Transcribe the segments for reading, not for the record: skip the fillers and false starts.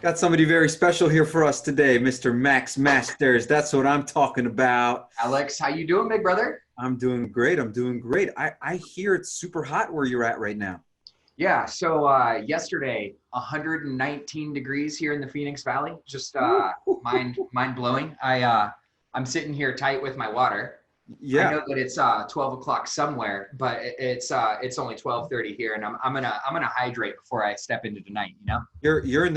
Got somebody very special here for us today, Mr. Max Masters. That's what I'm talking about. Alex, how you doing, big brother? I'm doing great. I'm doing great. I hear it's super hot where you're at right now. Yeah, so yesterday, 119 degrees here in the Phoenix Valley. Just Woo, woo, woo. mind blowing. I'm sitting here tight with my water. I Yeah, know that it's 12 o'clock somewhere, but it's only 12:30 here, and I'm gonna hydrate before I step into tonight. you're in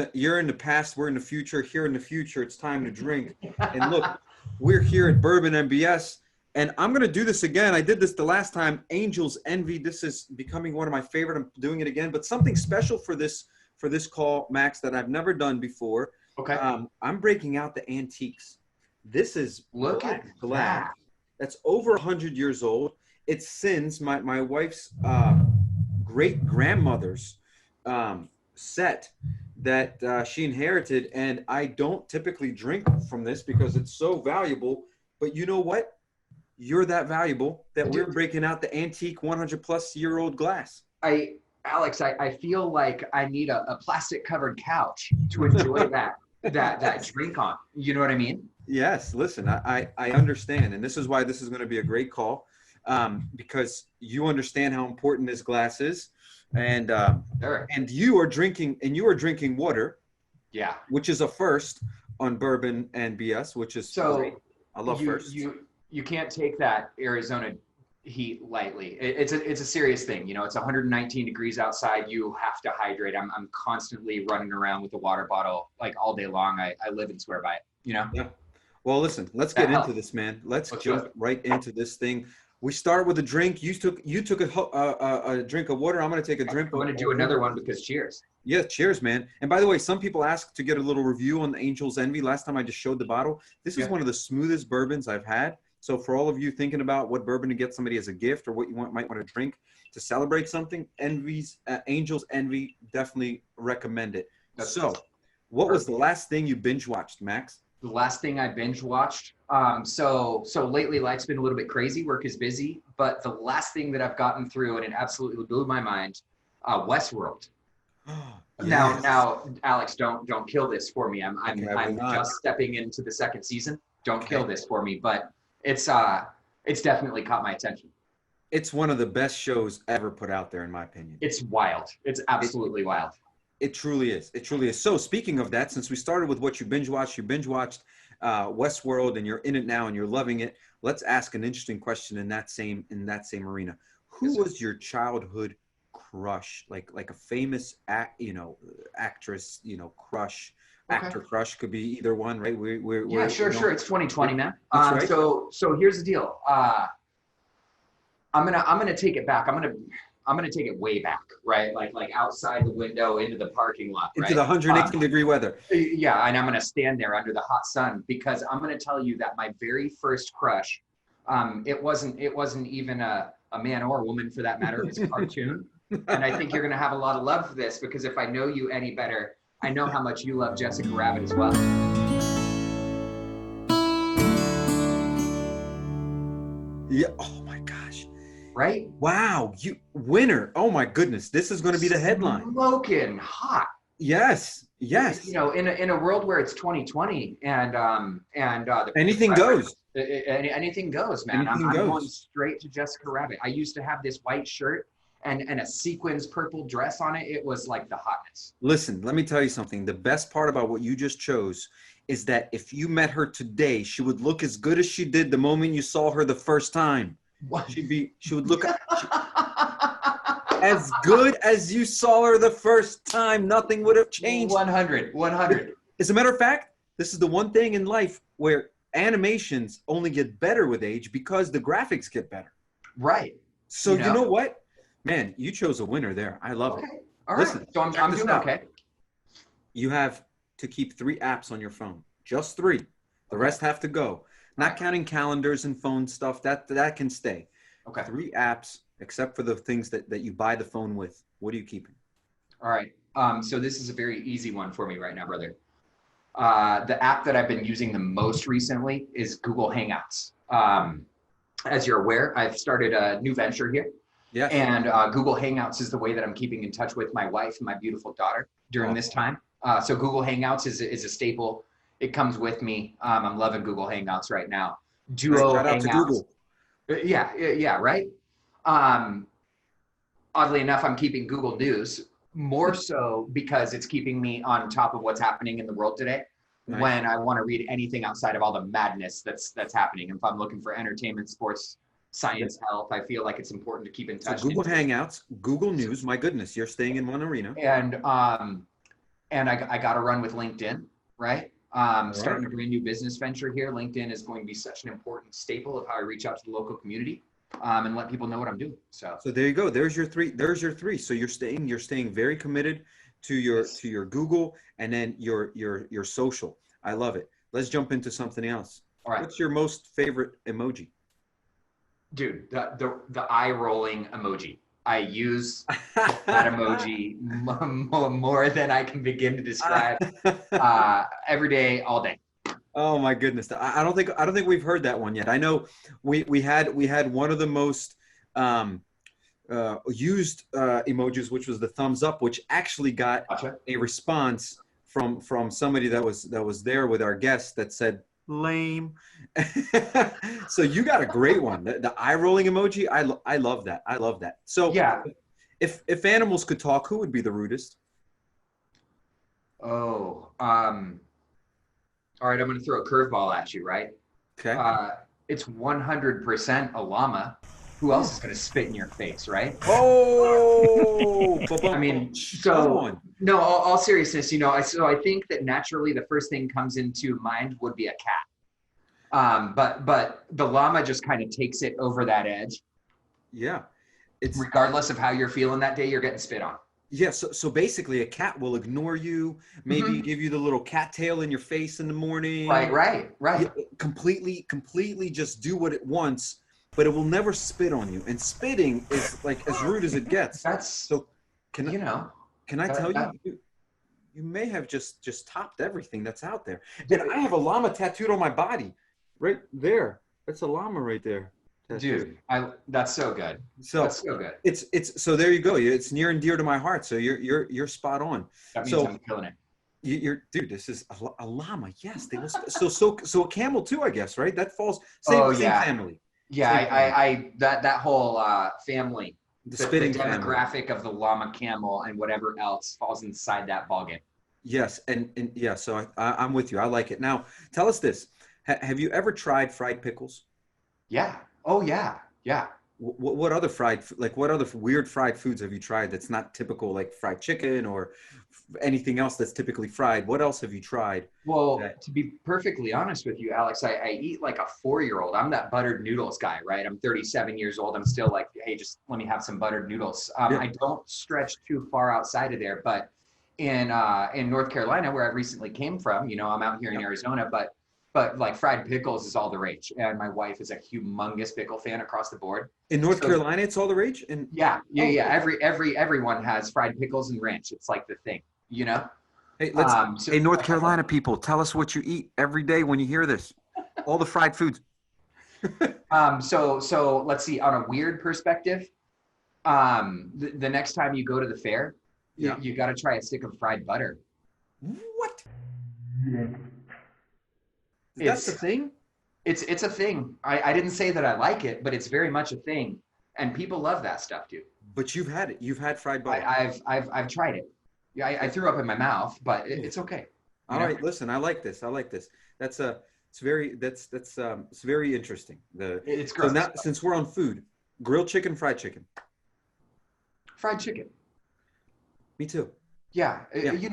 the past. We're in the future. Here in the future, it's time to drink. And look, we're here at Bourbon and BS, and I'm gonna do this again. I did this the last time. Angels Envy. This is becoming one of my favorite. I'm doing it again, but something special for this call, Max, that I've never done before. Okay. I'm breaking out the antiques. This is Look at black glass. that. That's over 100 years old. It's since my wife's great grandmother's set that she inherited, and I don't typically drink from this because it's so valuable. But you know what? You're that valuable that we're breaking out the antique 100-plus-year-old glass. Alex, I feel like I need a plastic covered couch to enjoy that drink on. You know what I mean? Yes, listen, I understand, and this is why this is going to be a great call, because you understand how important this glass is, and Sure. you are drinking water, Yeah. which is a first on Bourbon and BS, which is great. So I love you firsts. you can't take that Arizona heat lightly. It's a serious thing. It's 119 degrees outside. You have to hydrate. I'm constantly running around with a water bottle like all day long. I live and swear by it. Yeah. Well, listen, let's That get into helps. this, man. Let's Let's do jump it. right into this thing. We start with a drink. You took a drink of water. I'm going to take a I'm drink going to of do another water. one because cheers. Yeah, cheers, man. And by the way, some people ask to get a little review on the Angel's Envy. Last time I just showed the bottle. This is Yeah. one of the smoothest bourbons I've had. So for all of you thinking about what bourbon to get somebody as a gift or what you might want to drink to celebrate something, Angel's Envy, definitely recommend it. That's So, what was the perfect. last thing you binge watched, Max? The last thing I binge watched. So lately life's been a little bit crazy. Work is busy, but the last thing that I've gotten through, and it absolutely blew my mind, Westworld. Now, Yes. now, Alex, don't kill this for me. Okay, I will I'm not. just stepping into the second season. Don't kill Okay. this for me, but it's definitely caught my attention. It's one of the best shows ever put out there, in my opinion. It's wild. It's absolutely wild. It truly is. It truly is. So speaking of that, since we started with what you binge watched Westworld, and you're in it now and you're loving it. Let's ask an interesting question in that same arena. Yes, Who sir. was your childhood crush? Like a famous actress, crush, Okay. actor crush, could be either one, right? Yeah, sure, we sure. don't, It's 2020, man. that's right. So here's the deal. I'm gonna take it back. I'm gonna take it way back, right? Like outside the window into the parking lot, Into the right? 118-degree weather. Yeah, and I'm gonna stand there under the hot sun because I'm gonna tell you that my very first crush, it wasn't even a man or a woman for that matter. It was a cartoon, and I think you're gonna have a lot of love for this because if I know you any better, I know how much you love Jessica Rabbit as well, Yeah. Oh my gosh. right? Wow. You winner. Oh my goodness. This is going to be the headline. Smoking hot. Yes. Yes. In a world where it's 2020 and the Anything goes. anything goes, man. Anything I'm goes. going straight to Jessica Rabbit. I used to have this white shirt and a sequins purple dress on it. It was like the hotness. Listen, let me tell you something. The best part about what you just chose is that if you met her today, she would look as good as she did the moment you saw her the first time. What? She would look as good as you saw her the first time. Nothing would have changed. 100. As a matter of fact, this is the one thing in life where animations only get better with age because the graphics get better. Right. So you know what? Man, you chose a winner there. I love it. Okay. All right. Listen, So I'm check this doing out. okay. You have to keep 3 apps on your phone. Just 3. The rest have to go. Not Right. counting calendars and phone stuff. That can stay. Okay. 3 apps, except for the things that you buy the phone with. What are you keeping? All right. So this is a very easy one for me right now, brother. The app that I've been using the most recently is Google Hangouts. As you're aware, I've started a new venture here, Yes. and Google Hangouts is the way that I'm keeping in touch with my wife and my beautiful daughter during this time. So Google Hangouts is a staple. It comes with me. I'm loving Google Hangouts right now. Duo Shout out to Hangouts. Google. Yeah, right. Um, Oddly enough, I'm keeping Google News more so because it's keeping me on top of what's happening in the world today. Nice. When I want to read anything outside of all the madness that's happening. If I'm looking for entertainment, sports, science, health, I feel like it's important to keep in touch. So Google Hangouts, Google News. My goodness, you're staying in one arena. And I got to run with LinkedIn, right? Starting a brand new business venture here. LinkedIn is going to be such an important staple of how I reach out to the local community and let people know what I'm doing. So there you go. There's your three. There's your three. So you're staying very committed to your Google and then your social. I love it. Let's jump into something else. All right. What's your most favorite emoji? Dude, the eye rolling emoji. I use that emoji more than I can begin to describe every day, all day. Oh my goodness! I don't think we've heard that one yet. I know we had one of the most used emojis, which was the thumbs up, which actually got a response from somebody that was there with our guest that said lame. So you got a great one. The eye rolling emoji. I love that. I love that. So yeah, if animals could talk, who would be the rudest? Oh, all right. I'm going to throw a curveball at you, right? Okay. It's 100% a llama. Who else is going to spit in your face, right? Oh, I mean, so no. All seriousness, so I think that naturally the first thing comes into mind would be a cat. But the llama just kind of takes it over that edge. Yeah. It's regardless of how you're feeling that day, you're getting spit on. Yeah, so basically a cat will ignore you, maybe give you the little cat tail in your face in the morning. Right. Completely just do what it wants, but it will never spit on you. And spitting is like as rude as it gets. That's so can I tell you, you may have just topped everything that's out there. And I have a llama tattooed on my body right there. That's a llama right there. Dude, that's so good. That's so good. It's so there you go. It's near and dear to my heart. So you're spot on. That means I'm killing it. Dude, this is a llama. Yes, they will. So a camel too, I guess, right? That falls same family. Yeah, I that whole family, the spitting demographic of the llama, camel, and whatever else falls inside that ballgame. Yes, and yeah. So I'm with you. I like it. Now, tell us this: have you ever tried fried pickles? Yeah. Oh yeah. What other what other weird fried foods have you tried that's not typical, like fried chicken or anything else that's typically fried? What else have you tried? Well, to be perfectly honest with you, Alex, I eat like a 4-year-old. I'm that buttered noodles guy, right? I'm 37 years old. I'm still like, hey, just let me have some buttered noodles. I don't stretch too far outside of there, but in North Carolina, where I recently came from, I'm out here in Arizona, but like fried pickles is all the rage. And my wife is a humongous pickle fan across the board. In North Carolina, it's all the rage? Yeah. Everyone has fried pickles and ranch. It's like the thing, Hey, hey, North Carolina people, tell us what you eat every day when you hear this. All the fried foods. So let's see, on a weird perspective, the next time you go to the fair, you got to try a stick of fried butter. What? That's the thing? It's a thing. I didn't say that I like it, but it's very much a thing, and people love that stuff, dude. But you've had it. You've had fried butter. I've tried it. Yeah, I threw up in my mouth, but it's okay. All right, listen. I like this. It's very interesting. It's gross. So now, since we're on food, grilled chicken, fried chicken. Fried chicken. Me too. Yeah.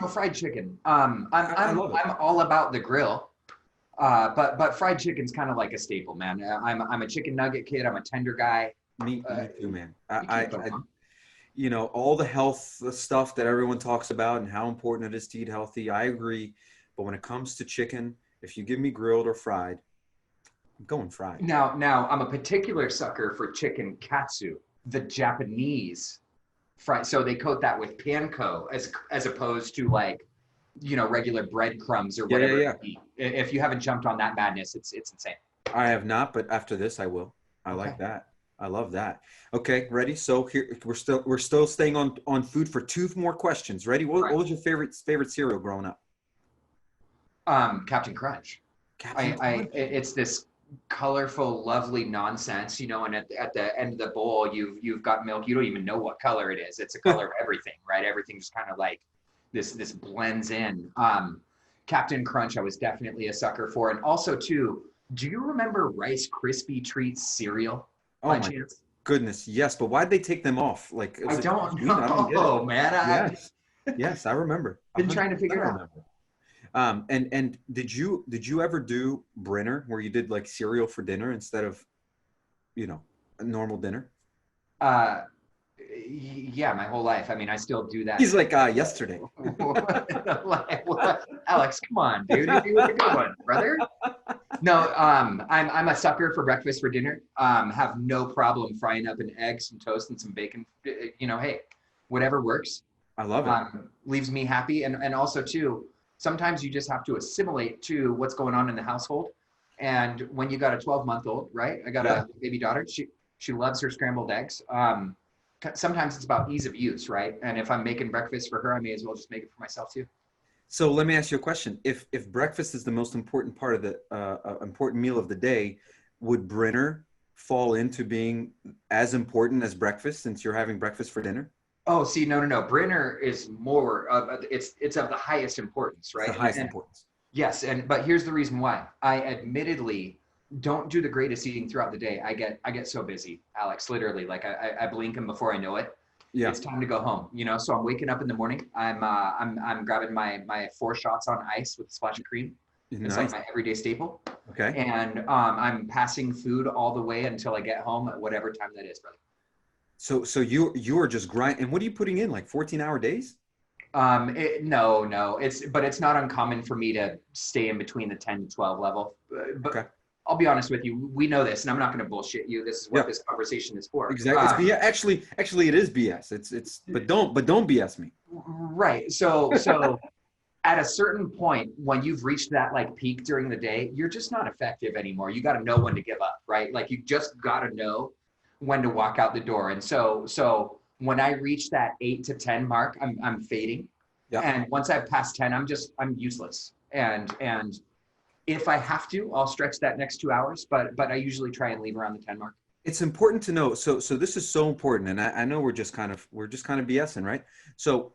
Fried chicken. I'm all about the grill. But fried chicken's kind of like a staple, man. I'm a chicken nugget kid. I'm a tender guy. Me too, man. All the health stuff that everyone talks about and how important it is to eat healthy. I agree. But when it comes to chicken, if you give me grilled or fried, I'm going fried. Now I'm a particular sucker for chicken katsu, the Japanese fried. So they coat that with panko as opposed to like, regular breadcrumbs or whatever. Yeah. If you haven't jumped on that madness, it's insane. I have not, but after this, I will. I like that. I love that. Okay, ready? So here we're still staying on food for two more questions. Ready? What Right. was your favorite cereal growing up? Captain Crunch. Captain Crunch. It's this colorful, lovely nonsense, you know, and at the end of the bowl, you've got milk. You don't even know what color it is. It's a color of everything, right? Everything's kind of like this blends in. Captain Crunch, I was definitely a sucker for. And also too, do you remember Rice Krispie Treats cereal Oh by my chance? goodness, yes. But why'd they take them off? Like, I is it don't sweet? I don't get it. know, man. I've Yes, yes, I remember. been trying to 100% figure I it out. remember. And did you ever do Brenner where you did like cereal for dinner instead of a normal dinner? Uh, yeah, my whole life. I mean, I still do that. He's like yesterday. Like, what? Alex, come on, dude. You were a good one, brother. No, I'm a sucker for breakfast for dinner. Have no problem frying up an egg, some toast, and some bacon. You know, hey, whatever works. I love it. Leaves me happy, and also too, sometimes you just have to assimilate to what's going on in the household. And when you got a 12-month-old, right? I got Yeah. a baby daughter. She loves her scrambled eggs. Sometimes it's about ease of use, right? And if I'm making breakfast for her, I may as well just make it for myself too. So let me ask you a question. If breakfast is the most important part of the important meal of the day, would Brenner fall into being as important as breakfast since you're having breakfast for dinner? Oh, see, no. Brenner is more of it's of the highest importance, It's the right? highest And importance. yes, but here's the reason why. I admittedly don't do the greatest eating throughout the day. I get so busy, Alex. Literally, like I blink and before I know it, Yeah. it's time to go home. You know, so I'm waking up in the morning. I'm grabbing my 4 shots on ice with a splash of cream. It's like Nice. my everyday staple. Okay. And I'm passing food all the way until I get home at whatever time that is, brother. So you are just grinding. And what are you putting in? Like 14-hour days? No, but it's not uncommon for me to stay in between the 10 to 12 level. But Okay. I'll be honest with you, we know this, and I'm not going to bullshit you. This is what Yeah. this conversation is for. Exactly. It's BS. Actually, it is BS. It's. But don't BS me. Right. So at a certain point, when you've reached that like peak during the day, you're just not effective anymore. You got to know when to give up, right? Like you just got to know when to walk out the door. And so when I reach that 8 to 10 mark, I'm fading. Yeah. And once I've passed 10, I'm useless. And if I have to, I'll stretch that next 2 hours, but I usually try and leave around the 10 mark. It's important to know. So this is so important, and I know we're just kind of BSing, right? So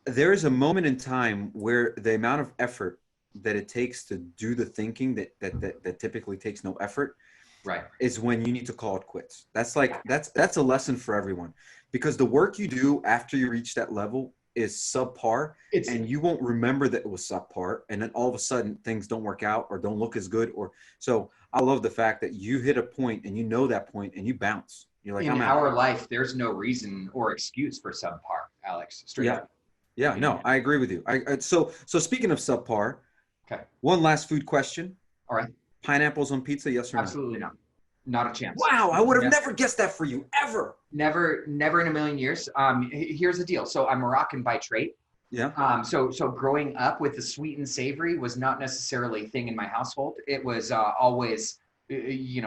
there is a moment in time where the amount of effort that it takes to do the thinking that typically takes no effort Right. is when you need to call it quits. That's a lesson for everyone, because the work you do after you reach that level is subpar, It's and you won't remember that it was subpar, and then all of a sudden things don't work out or don't look as good. Or so I love the fact that you hit a point and you know that point and you bounce. You're like, in I'm out. our life, there's no reason or excuse for subpar, Alex. Straight Yeah. up. Yeah, You no, know? I agree with you. So speaking of subpar, Okay. one last food question. All right. Pineapples on pizza, yes or no? Absolutely not. Not a chance. Wow, I would have Yeah. never guessed that for you ever. Never in a million years. Here's the deal. So I'm Moroccan by trait. Yeah. So growing up with the sweet and savory was not necessarily a thing in my household. It was always,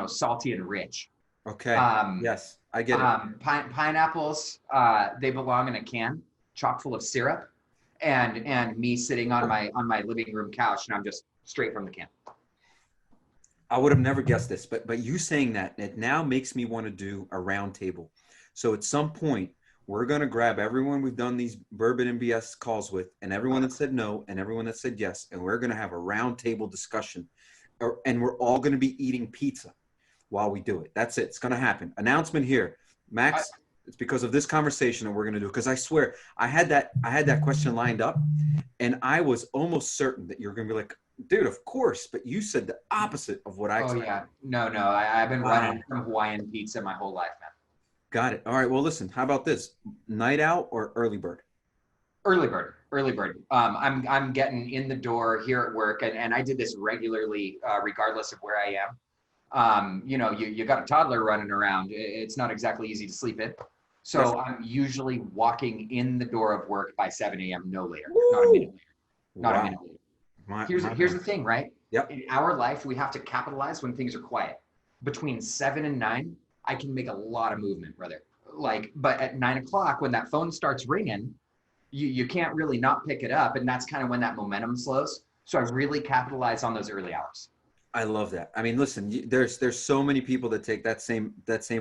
salty and rich. Okay. Um, Yes, I get it. Pineapples, they belong in a can, chock full of syrup, and me sitting on my living room couch, and I'm just straight from the can. I would have never guessed this, but you saying that, it now makes me want to do a round table. So at some point, we're going to grab everyone we've done these Bourbon and BS calls with, and everyone that said no, and everyone that said yes, and we're going to have a round table discussion, and we're all going to be eating pizza while we do it. That's it. It's going to happen. Announcement here, Max. It's because of this conversation that we're going to do. Because I swear, I had that question lined up, and I was almost certain that you're going to be like, dude, of course. But you said the opposite of what I Oh expected. yeah, no. I've been Wow. running from Hawaiian pizza my whole life, man. Got it. All right. Well, listen. How about this? Night out or early bird? Early bird, early bird. I'm getting in the door here at work, and I did this regularly, regardless of where I am. You got a toddler running around. It's not exactly easy to sleep in. So I'm usually walking in the door of work by 7 a.m. No later. Not a minute later. Not a minute later. Here's the thing, right? Yep. In our life, we have to capitalize when things are quiet. Between 7 and 9, I can make a lot of movement, brother. Like, but at 9 o'clock when that phone starts ringing, you can't really not pick it up. And that's kind of when that momentum slows. So I really capitalize on those early hours. I love that. I mean, listen, there's so many people that take that same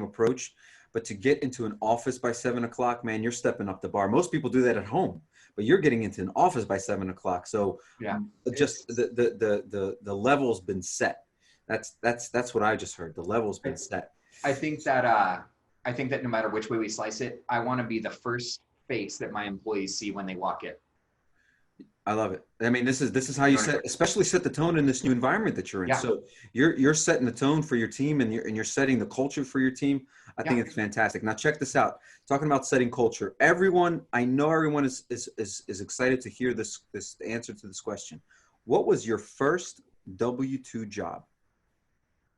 approach, but to get into an office by 7 o'clock, man, you're stepping up the bar. Most people do that at home, but you're getting into an office by 7 o'clock. So Yeah, just the level's been set. That's what I just heard. The level's been set. I think that no matter which way we slice it, I want to be the first face that my employees see when they walk in. I love it. I mean, this is how you especially set the tone in this new environment that you're in. Yeah. So you're setting the tone for your team, and you're setting the culture for your team. I think it's fantastic. Now check this out. Talking about setting culture. I know everyone is excited to hear this answer to this question. What was your first W-2 job?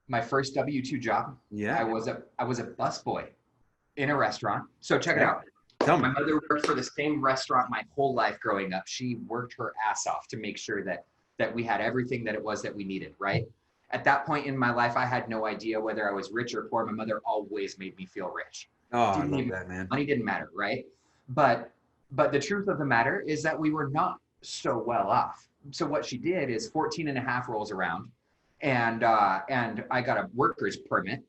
My first W-2 job? Yeah. I was a busboy in a restaurant. So check it out. Tell me. My mother worked for the same restaurant my whole life growing up. She worked her ass off to make sure that we had everything that it was that we needed, right? At that point in my life, I had no idea whether I was rich or poor. My mother always made me feel rich. Oh, I love that, man. Money didn't matter, right? But the truth of the matter is that we were not so well off. So what she did is 14 and a half rolls around, and I got a worker's permit,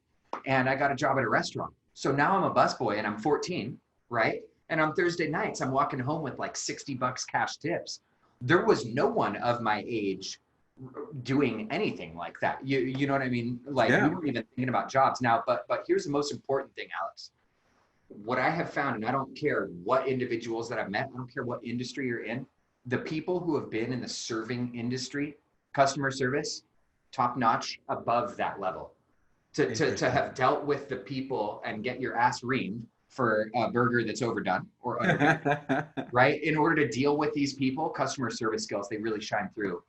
and I got a job at a restaurant. So now I'm a busboy, and I'm 14. Right? And on Thursday nights, I'm walking home with like $60 cash tips. There was no one of my age doing anything like that. You know what I mean? Like we weren't even thinking about jobs now, but here's the most important thing, Alex. What I have found, and I don't care what individuals that I've met, I don't care what industry you're in, the people who have been in the serving industry, customer service, top notch, above that level. To have dealt with the people and get your ass reamed for a burger that's overdone or underdone, right? In order to deal with these people, customer service skills, they really shine through.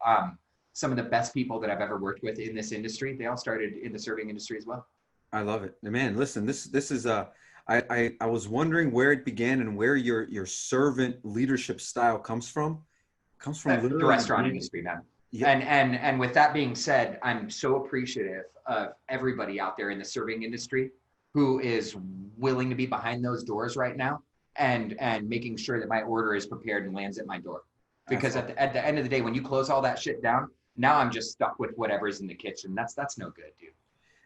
Some of the best people that I've ever worked with in this industry, they all started in the serving industry as well. I love it. Man, listen, this is I was wondering where it began and where your servant leadership style comes from. Comes from the restaurant industry, man. Yeah. And with that being said, I'm so appreciative of everybody out there in the serving industry who is willing to be behind those doors right now and making sure that my order is prepared and lands at my door. Because at the end of the day, when you close all that shit down, now I'm just stuck with whatever's in the kitchen. That's no good, dude.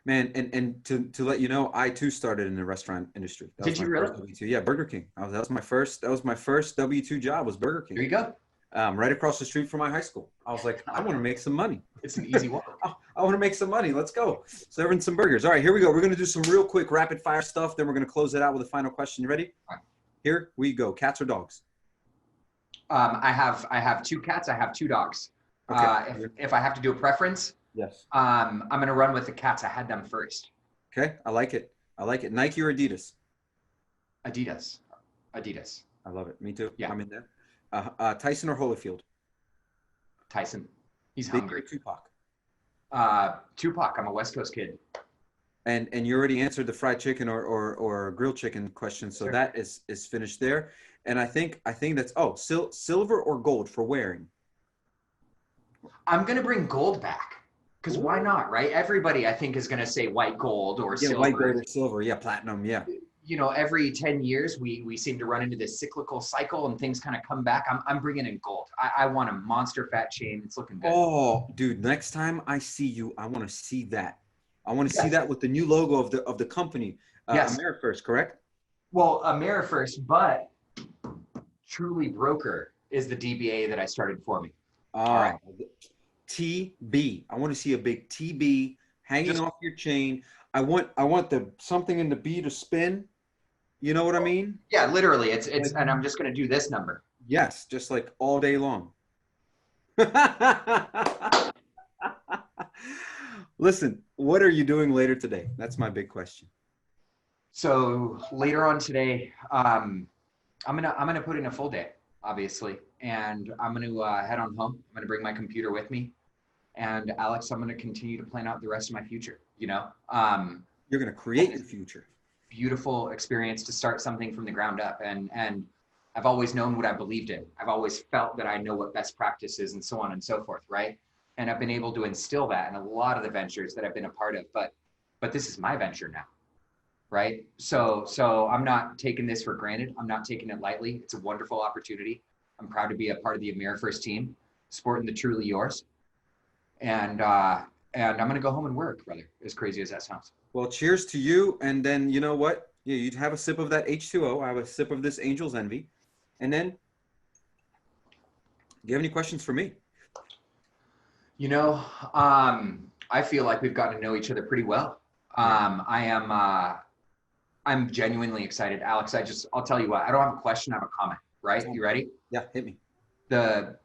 Man, and to let you know, I too started in the restaurant industry. Did you really? W-2. Yeah, Burger King. That was my first W-2 job, was Burger King. There you go. Right across the street from my high school. I was like, I want to make some money. It's an easy one. I want to make some money. Let's go. Serving some burgers. All right, here we go. We're going to do some real quick rapid fire stuff. Then we're going to close it out with a final question. You ready? All right. Here we go. Cats or dogs? I have 2 cats. I have 2 dogs. Okay. If I have to do a preference, yes. I'm going to run with the cats. I had them first. Okay. I like it. Nike or Adidas? Adidas. I love it. Me too. Yeah. I'm in there. Tyson or Holyfield? Tyson. He's Big hungry. Tupac. Tupac. I'm a West Coast kid. And you already answered the fried chicken or grilled chicken question, so sure. That is finished there. And I think that's silver or gold for wearing. I'm gonna bring gold back because why not, right? Everybody I think is gonna say white gold or silver. White gold or silver. Yeah, platinum. Yeah. You know, every 10 years we seem to run into this cyclical cycle and things kind of come back. I'm bringing in gold. I want a monster fat chain. It's looking good. Oh, dude, next time I see you, I want to see that. I want to see that with the new logo of the company. Yes. AmeriFirst, correct? Well, AmeriFirst, but Truly Broker is the DBA that I started for me. All right. TB. I want to see a big TB hanging off your chain. I want the something in the B to spin. You know what I mean? Yeah, literally. It's and I'm just going to do this number. Yes, just like all day long. Listen, what are you doing later today? That's my big question. So later on today, I'm gonna put in a full day, obviously, and I'm gonna head on home. I'm gonna bring my computer with me, and Alex, I'm gonna continue to plan out the rest of my future. You know, you're gonna create your future. Beautiful experience to start something from the ground up, and I've always known what I believed in. I've always felt that I know what best practice is, and so on and so forth, right? And I've been able to instill that in a lot of the ventures that I've been a part of. But this is my venture now. right? So I'm not taking this for granted. I'm not taking it lightly. It's a wonderful opportunity. I'm proud to be a part of the AmeriFirst team, sporting the truly yours. And I'm gonna go home and work, brother. As crazy as that sounds. Well, cheers to you. And then you know what? Yeah, you'd have a sip of that H2O. I have a sip of this Angel's Envy. And then, do you have any questions for me? You know, I feel like we've gotten to know each other pretty well. I'm genuinely excited, Alex. I'll tell you what. I don't have a question. I have a comment. Right? You ready? Yeah, hit me. The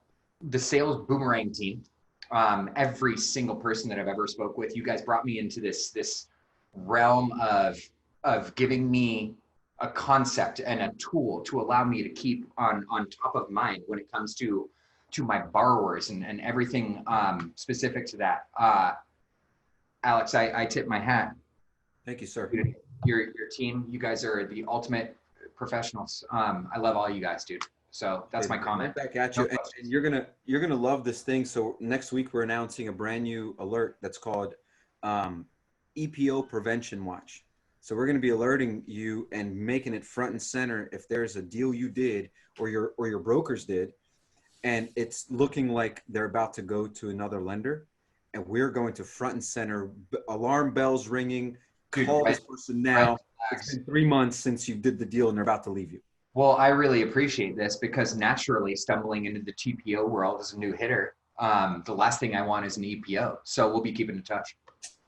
sales boomerang team. Every single person that I've ever spoke with, you guys brought me into this realm of giving me a concept and a tool to allow me to keep on top of mind when it comes to my borrowers and everything specific to that. Alex, I tip my hat. Thank you, sir. Your team, you guys are the ultimate professionals. I love all you guys, dude. So that's my comment. Right back at you. And you're gonna love this thing. So next week we're announcing a brand new alert that's called EPO Prevention Watch. So we're gonna be alerting you and making it front and center if there's a deal you did or your brokers did, and it's looking like they're about to go to another lender, and we're going to front and center, alarm bells ringing, call this person now. It's been 3 months since you did the deal and they're about to leave you. Well, I really appreciate this because naturally stumbling into the TPO world as a new hitter, the last thing I want is an EPO. So we'll be keeping in touch.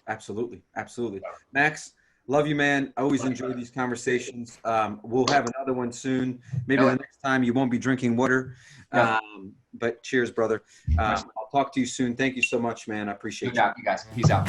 Absolutely. Absolutely. Max, love you, man. I always enjoy these conversations. We'll have another one soon. Maybe the next time you won't be drinking water. But cheers, brother. I'll talk to you soon. Thank you so much, man. I appreciate you. You guys. Peace out.